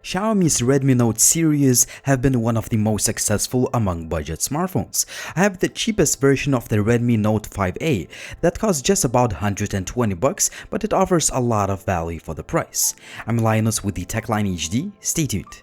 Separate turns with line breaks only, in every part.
Xiaomi's Redmi Note series have been one of the most successful among budget smartphones. I have the cheapest version of the Redmi Note 5A that costs just about $120, but it offers a lot of value for the price. I'm Linus with the TechLine HD. Stay tuned.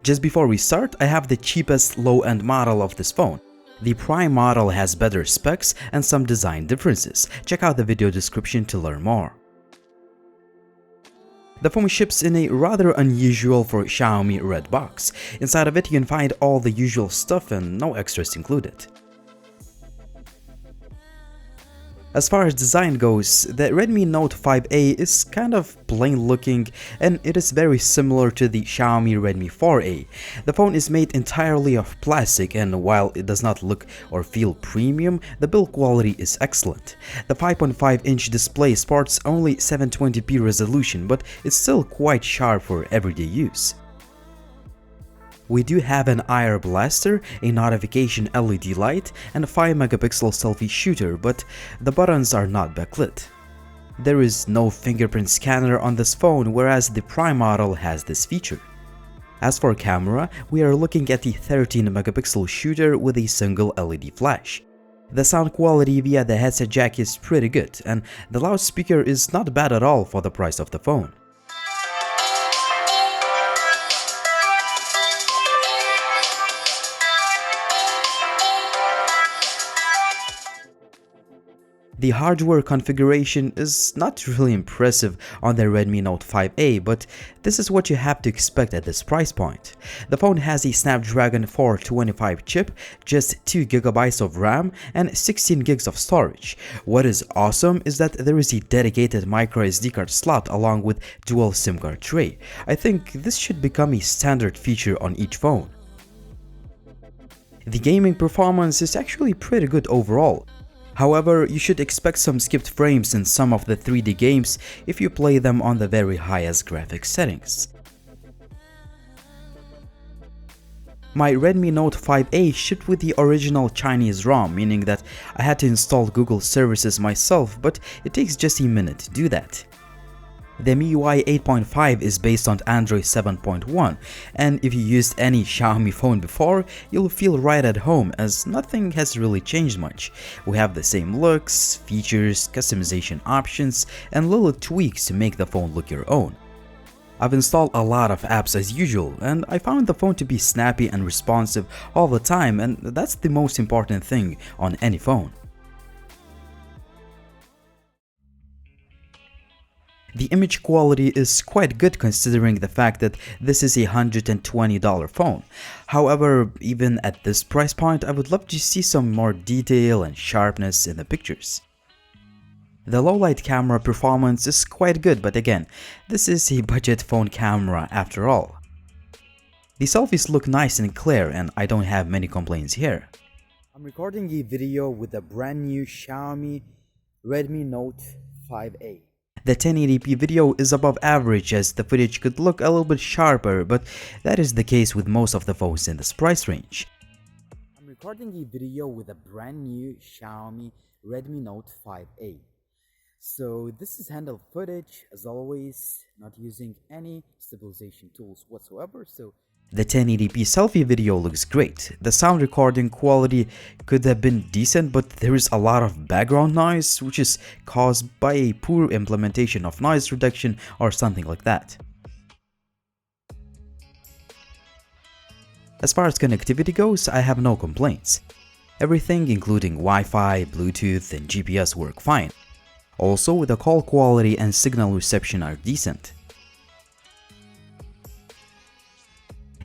Just before we start, I have the cheapest low-end model of this phone. The Prime model has better specs and some design differences. Check out the video description to learn more. The phone ships in a rather unusual for Xiaomi red box. Inside of it you can find all the usual stuff and no extras included. As far as design goes, the Redmi Note 5A is kind of plain looking and it is very similar to the Xiaomi Redmi 4A. The phone is made entirely of plastic and while it does not look or feel premium, the build quality is excellent. The 5.5-inch display sports only 720p resolution, but it's still quite sharp for everyday use. We do have an IR blaster, a notification LED light, and a 5-megapixel selfie shooter, but the buttons are not backlit. There is no fingerprint scanner on this phone, whereas the Prime model has this feature. As for camera, we are looking at the 13-megapixel shooter with a single LED flash. The sound quality via the headset jack is pretty good, and the loudspeaker is not bad at all for the price of the phone. The hardware configuration is not really impressive on the Redmi Note 5A, but this is what you have to expect at this price point. The phone has a Snapdragon 425 chip, just 2GB of RAM and 16GB of storage. What is awesome is that there is a dedicated microSD card slot along with dual SIM card tray. I think this should become a standard feature on each phone. The gaming performance is actually pretty good overall. However, you should expect some skipped frames in some of the 3D games if you play them on the very highest graphics settings. My Redmi Note 5A shipped with the original Chinese ROM, meaning that I had to install Google services myself, but it takes just a minute to do that. The MIUI 8.5 is based on Android 7.1, and if you used any Xiaomi phone before, you'll feel right at home as nothing has really changed much. We have the same looks, features, customization options, and little tweaks to make the phone look your own. I've installed a lot of apps as usual, and I found the phone to be snappy and responsive all the time, and that's the most important thing on any phone. The image quality is quite good considering the fact that this is a $120 phone. However, even at this price point, I would love to see some more detail and sharpness in the pictures. The low-light camera performance is quite good, but again, this is a budget phone camera after all. The selfies look nice and clear and I don't have many complaints here. I'm recording a video with the brand new Xiaomi Redmi Note 5A. The 1080p video is above average as the footage could look a little bit sharper, but that is the case with most of the phones in this price range. I'm recording a video with a brand new Xiaomi Redmi Note 5A. So this is handheld footage as always, not using any stabilization tools whatsoever, so the 1080p selfie video looks great. The sound recording quality could have been decent, but there is a lot of background noise which is caused by a poor implementation of noise reduction or something like that. As far as connectivity goes, I have no complaints. Everything including Wi-Fi, Bluetooth and GPS work fine. Also, the call quality and signal reception are decent.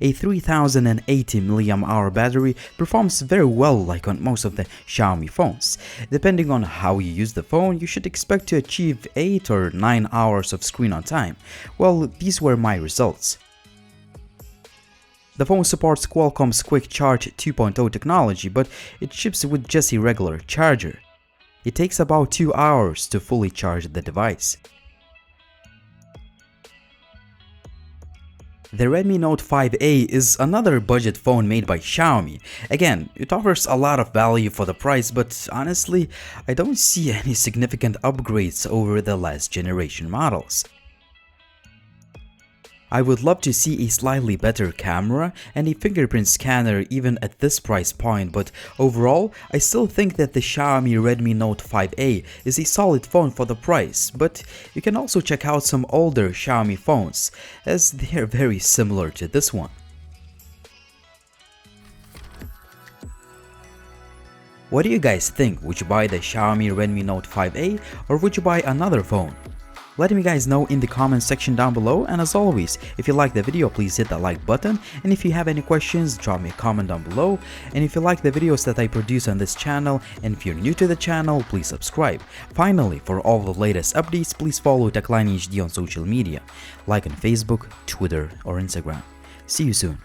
A 3080 mAh battery performs very well like on most of the Xiaomi phones. Depending on how you use the phone, you should expect to achieve 8 or 9 hours of screen on time. Well, these were my results. The phone supports Qualcomm's Quick Charge 2.0 technology, but it ships with just a regular charger. It takes about 2 hours to fully charge the device. The Redmi Note 5A is another budget phone made by Xiaomi. Again, it offers a lot of value for the price, but honestly, I don't see any significant upgrades over the last generation models. I would love to see a slightly better camera and a fingerprint scanner even at this price point, but overall, I still think that the Xiaomi Redmi Note 5A is a solid phone for the price, but you can also check out some older Xiaomi phones, as they are very similar to this one. What do you guys think? Would you buy the Xiaomi Redmi Note 5A or would you buy another phone? Let me guys know in the comment section down below, and as always, if you like the video, please hit that like button, and if you have any questions, drop me a comment down below, and if you like the videos that I produce on this channel, and if you're new to the channel, please subscribe. Finally, for all the latest updates, please follow TechLine HD on social media, like on Facebook, Twitter or Instagram. See you soon.